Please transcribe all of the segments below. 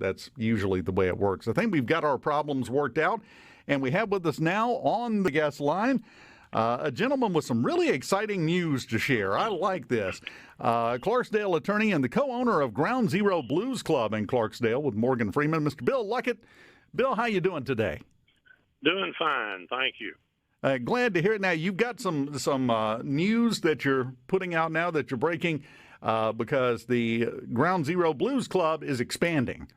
That's usually the way it works. I think we've got our problems worked out, and we have with us now on the guest line a gentleman with some really exciting news to share. I like this. Clarksdale attorney and the co-owner of Ground Zero Blues Club in Clarksdale with Morgan Freeman, Mr. Bill Luckett. Bill, how you doing today? Doing fine, thank you. Glad to hear it. Now, you've got some news that you're putting out now that you're breaking because the Ground Zero Blues Club is expanding.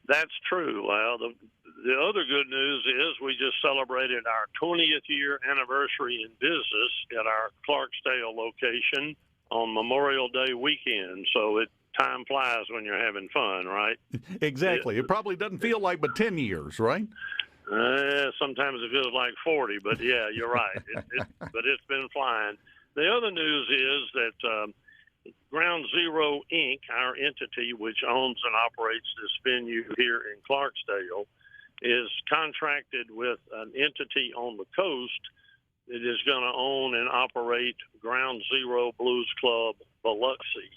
That's true. Well, the other good news is we just celebrated our 20th year anniversary in business at our Clarksdale location on Memorial Day weekend. So time flies when you're having fun, right? Exactly. It probably doesn't feel like but 10 years, right? Sometimes it feels like 40, but yeah, you're right. But it's been flying. The other news is that Ground Zero Inc., our entity which owns and operates this venue here in Clarksdale, is contracted with an entity on the coast that is going to own and operate Ground Zero Blues Club Biloxi.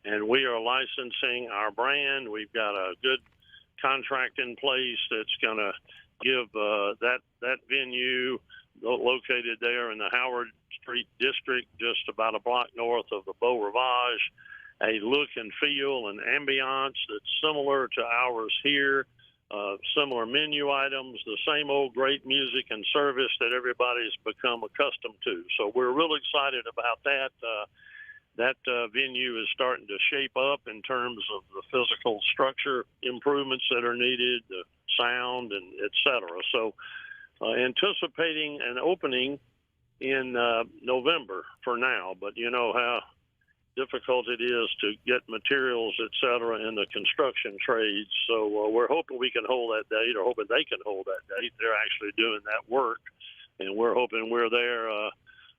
And we are licensing our brand. We've got a good contract in place that's going to give that venue located there in the Howard Street district, just about a block north of the Beau Rivage, a look and feel and ambiance that's similar to ours here, similar menu items, the same old great music and service that everybody's become accustomed to. So we're real excited about that. That venue is starting to shape up in terms of the physical structure improvements that are needed, the sound, and et cetera. So anticipating an opening in November for now, but you know how difficult it is to get materials, et cetera, in the construction trades. So we're hoping we can hold that date, or hoping they can hold that date. They're actually doing that work, and we're hoping we're there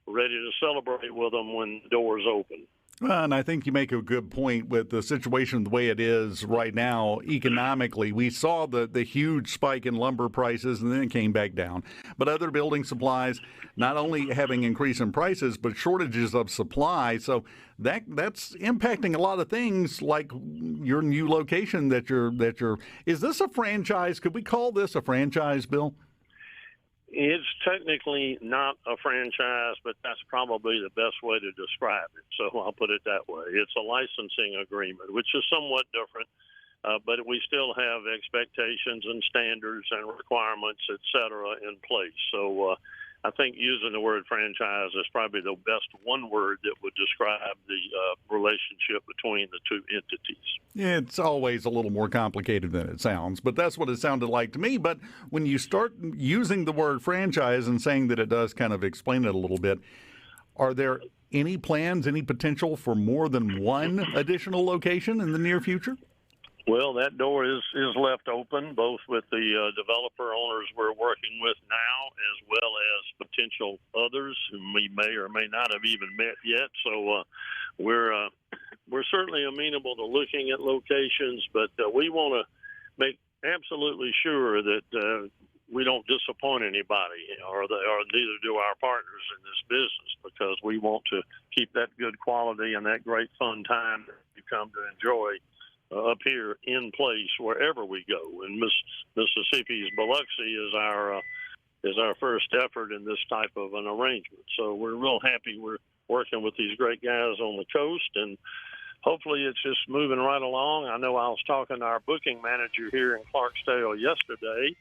ready to celebrate with them when the doors open. And I think you make a good point with the situation the way it is right now economically. We saw the huge spike in lumber prices, and then it came back down. But other building supplies not only having increase in prices, but shortages of supply. So that's impacting a lot of things, like your new location that you're. Is this a franchise? Could we call this a franchise, Bill? It's technically not a franchise, but that's probably the best way to describe it. So I'll put it that way. It's a licensing agreement, which is somewhat different, but we still have expectations and standards and requirements, et cetera, in place. So I think using the word franchise is probably the best one word that would describe the relationship between the two entities. Yeah, it's always a little more complicated than it sounds, but that's what it sounded like to me. But when you start using the word franchise and saying that it does kind of explain it a little bit, are there any plans, any potential for more than one additional location in the near future? Well, that door is left open, both with the developer owners we're working with now, as well as potential others whom we may or may not have even met yet. So we're certainly amenable to looking at locations, but we want to make absolutely sure that we don't disappoint anybody, or neither do our partners in this business, because we want to keep that good quality and that great fun time that you come to enjoy up here in place wherever we go. And Mississippi's Biloxi is our first effort in this type of an arrangement. So we're real happy we're working with these great guys on the coast, and hopefully it's just moving right along. I know I was talking to our booking manager here in Clarksdale yesterday,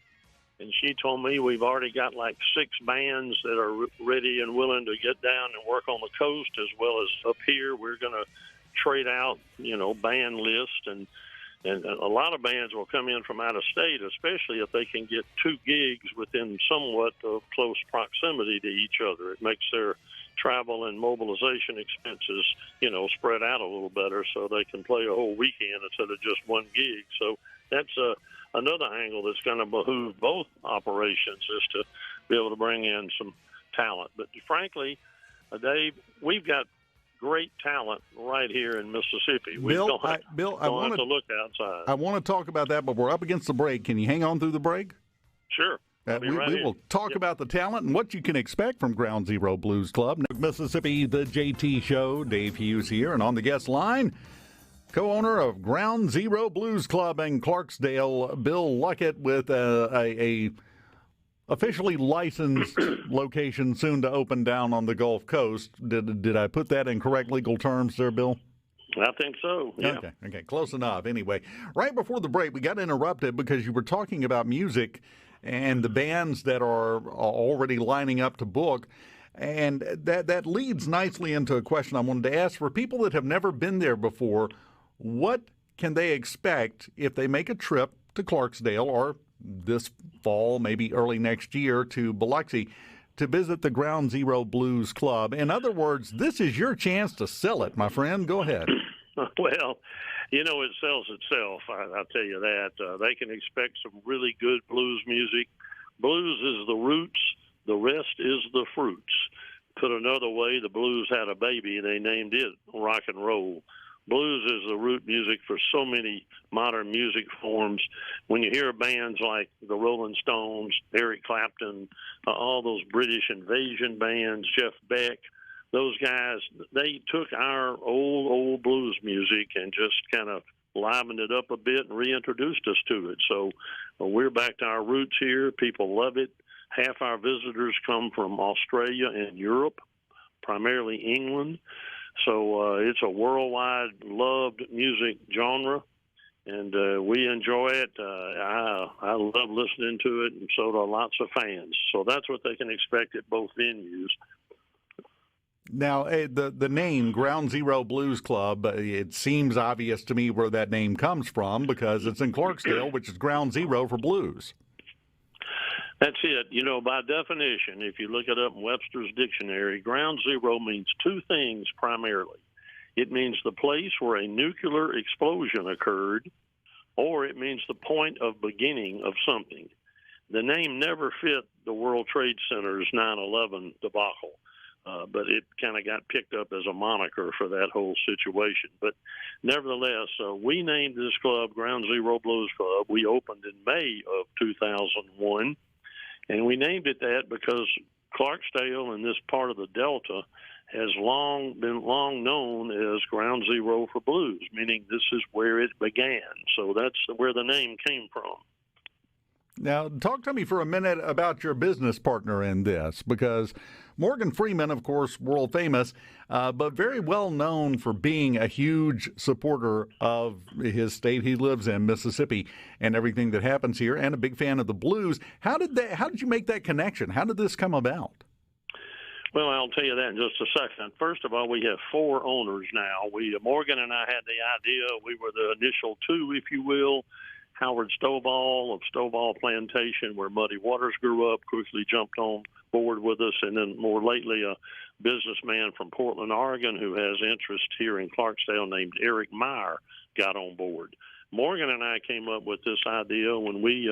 and she told me we've already got like 6 bands that are ready and willing to get down and work on the coast, as well as up here. We're going to trade out, band list, and a lot of bands will come in from out of state, especially if they can get 2 gigs within somewhat of close proximity to each other. It makes their travel and mobilization expenses, spread out a little better, so they can play a whole weekend instead of just 1 gig. So that's another angle that's going to behoove both operations, is to be able to bring in some talent. But frankly, Dave, we've got great talent right here in Mississippi. We don't have to look outside. I want to talk about that, but we're up against the break. Can you hang on through the break? Sure. We will talk about the talent and what you can expect from Ground Zero Blues Club. Mississippi, the JT Show. Dave Hughes here, and on the guest line, Co-owner of Ground Zero Blues Club in Clarksdale, Bill Luckett, with a officially licensed location soon to open down on the Gulf Coast. Did I put that in correct legal terms there, Bill? I think so, yeah. Okay, close enough. Anyway, right before the break, we got interrupted because you were talking about music and the bands that are already lining up to book. And that leads nicely into a question I wanted to ask. For people that have never been there before, what can they expect if they make a trip to Clarksdale or this fall, maybe early next year, to Biloxi to visit the Ground Zero Blues Club? In other words, this is your chance to sell it, my friend. Go ahead. Well, it sells itself. I'll tell you that. They can expect some really good blues music. Blues is the roots. The rest is the fruits. Put another way, the blues had a baby. They named it rock and roll. Blues is the root music for so many modern music forms. When you hear bands like the Rolling Stones, Eric Clapton, all those British invasion bands, Jeff Beck, those guys, they took our old blues music and just kind of livened it up a bit and reintroduced us to it. So we're back to our roots here. People love it. Half our visitors come from Australia and Europe, primarily England. So it's a worldwide loved music genre, and we enjoy it. I love listening to it, and so do lots of fans. So that's what they can expect at both venues. Now, the name Ground Zero Blues Club, it seems obvious to me where that name comes from because it's in Clarksdale, which is ground zero for blues. That's it. By definition, if you look it up in Webster's dictionary, ground zero means two things primarily. It means the place where a nuclear explosion occurred, or it means the point of beginning of something. The name never fit the World Trade Center's 9/11 debacle, but it kind of got picked up as a moniker for that whole situation. But nevertheless, we named this club Ground Zero Blues Club. We opened in May of 2001. And we named it that because Clarksdale and this part of the Delta has been long known as ground zero for blues, meaning this is where it began. So that's where the name came from. Now, talk to me for a minute about your business partner in this, because Morgan Freeman, of course, world famous, but very well known for being a huge supporter of his state he lives in, Mississippi, and everything that happens here, and a big fan of the blues. How did you make that connection? How did this come about? Well, I'll tell you that in just a second. First of all, we have 4 owners now. Morgan and I had the idea. We were the initial 2, if you will. Howard Stovall of Stovall Plantation, where Muddy Waters grew up, quickly jumped on board with us. And then more lately, a businessman from Portland, Oregon, who has interest here in Clarksdale named Eric Meyer, got on board. Morgan and I came up with this idea when we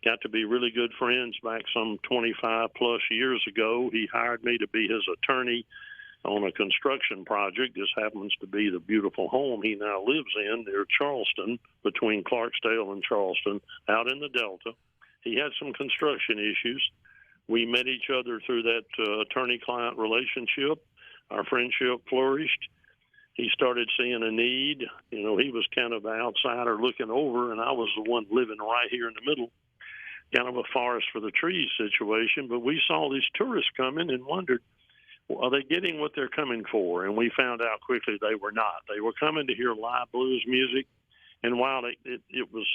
got to be really good friends back some 25-plus years ago. He hired me to be his attorney on a construction project. This happens to be the beautiful home he now lives in near Charleston, between Clarksdale and Charleston, out in the Delta. He had some construction issues. We met each other through that attorney-client relationship. Our friendship flourished. He started seeing a need. He was kind of the outsider looking over, and I was the one living right here in the middle, kind of a forest for the trees situation. But we saw these tourists coming and wondered, are they getting what they're coming for? And we found out quickly they were not. They were coming to hear live blues music, and while it was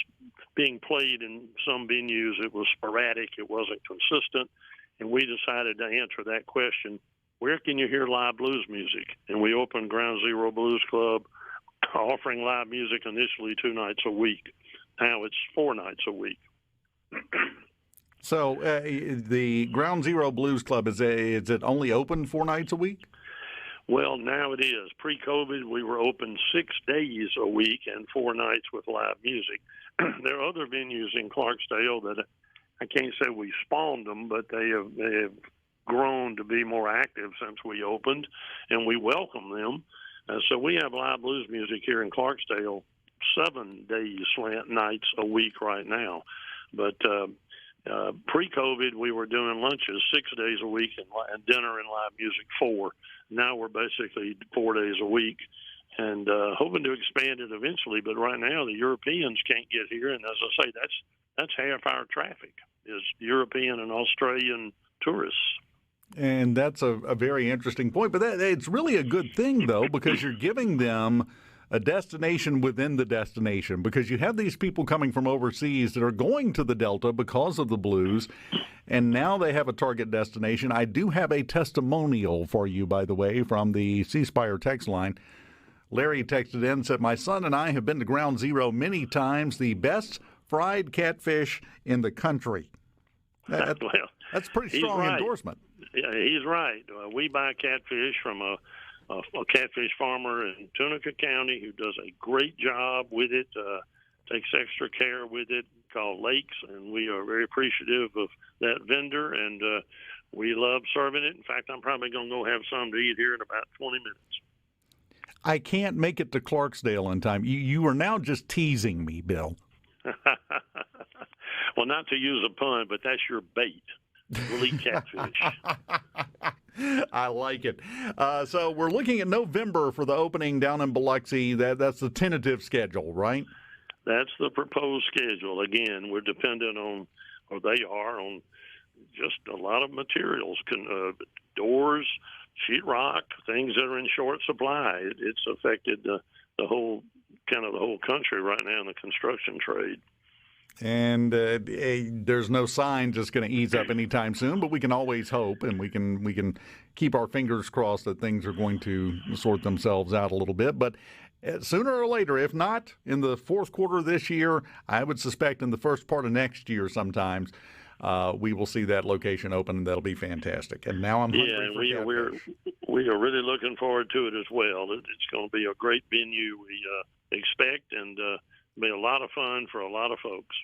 being played in some venues, it was sporadic, it wasn't consistent, and we decided to answer that question, where can you hear live blues music? And we opened Ground Zero Blues Club, offering live music initially 2 nights a week. Now it's 4 nights a week. So the Ground Zero Blues Club, is it only open 4 nights a week? Well, now it is. Pre-COVID, we were open 6 days a week and 4 nights with live music. There are other venues in Clarksdale that I can't say we spawned them, but they have grown to be more active since we opened, and we welcome them. So we have live blues music here in Clarksdale 7 days, slant nights a week right now. But pre-COVID, we were doing lunches 6 days a week and dinner and live music 4. Now we're basically 4 days a week, and hoping to expand it eventually. But right now, the Europeans can't get here, and as I say, that's half our traffic is European and Australian tourists. And that's a very interesting point. But it's really a good thing, though, because you're giving them a destination within the destination, because you have these people coming from overseas that are going to the Delta because of the Blues, and now they have a target destination. I do have a testimonial for you, by the way, from the C Spire text line. Larry texted in and said, "My son and I have been to Ground Zero many times. The best fried catfish in the country." Well, that's a pretty strong endorsement. Yeah, he's right. We buy catfish from a catfish farmer in Tunica County who does a great job with it, takes extra care with it, called Lakes, and we are very appreciative of that vendor, and we love serving it. In fact, I'm probably going to go have some to eat here in about 20 minutes. I can't make it to Clarksdale in time. You are now just teasing me, Bill. Well, not to use a pun, but that's your bait. We'll eat catfish. I like it. So we're looking at November for the opening down in Biloxi. That's the tentative schedule, right? That's the proposed schedule. Again, we're dependent on, or they are, on just a lot of materials, doors, sheetrock, things that are in short supply. It's affected the whole country right now in the construction trade. And there's no sign just going to ease up anytime soon, but we can always hope, and we can keep our fingers crossed that things are going to sort themselves out a little bit. But sooner or later, if not in the fourth quarter of this year, I would suspect in the first part of next year sometimes, we will see that location open, and that'll be fantastic. And now I'm hungry for catfish. We are really looking forward to it as well. It's going to be a great venue, we expect, and be a lot of fun for a lot of folks.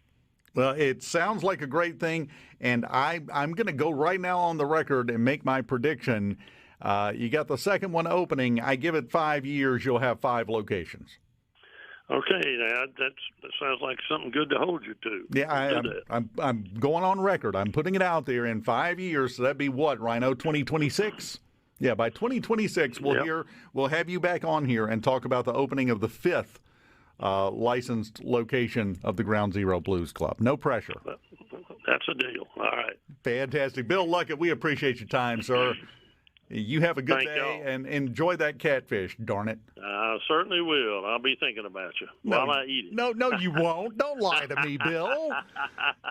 Well, it sounds like a great thing, and I'm going to go right now on the record and make my prediction. You got the second one opening. I give it 5 years, you'll have 5 locations. Okay, that sounds like something good to hold you to. Yeah, I'm going on record. I'm putting it out there in 5 years. So that'd be what, Rhino, 2026? Yeah, by 2026, we'll have you back on here and talk about the opening of the 5th licensed location of the Ground Zero Blues Club. No pressure. That's a deal. All right. Fantastic. Bill Luckett, we appreciate your time, sir. You have a good day and enjoy that catfish, darn it. I certainly will. I'll be thinking about you while I eat it. No, you won't. Don't lie to me, Bill.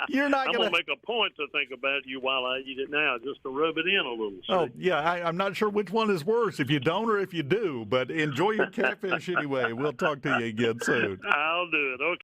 You're not I'm going to make a point to think about you while I eat it now, just to rub it in a little. Oh, yeah, I'm not sure which one is worse, if you don't or if you do, but enjoy your catfish anyway. We'll talk to you again soon. I'll do it. Okay.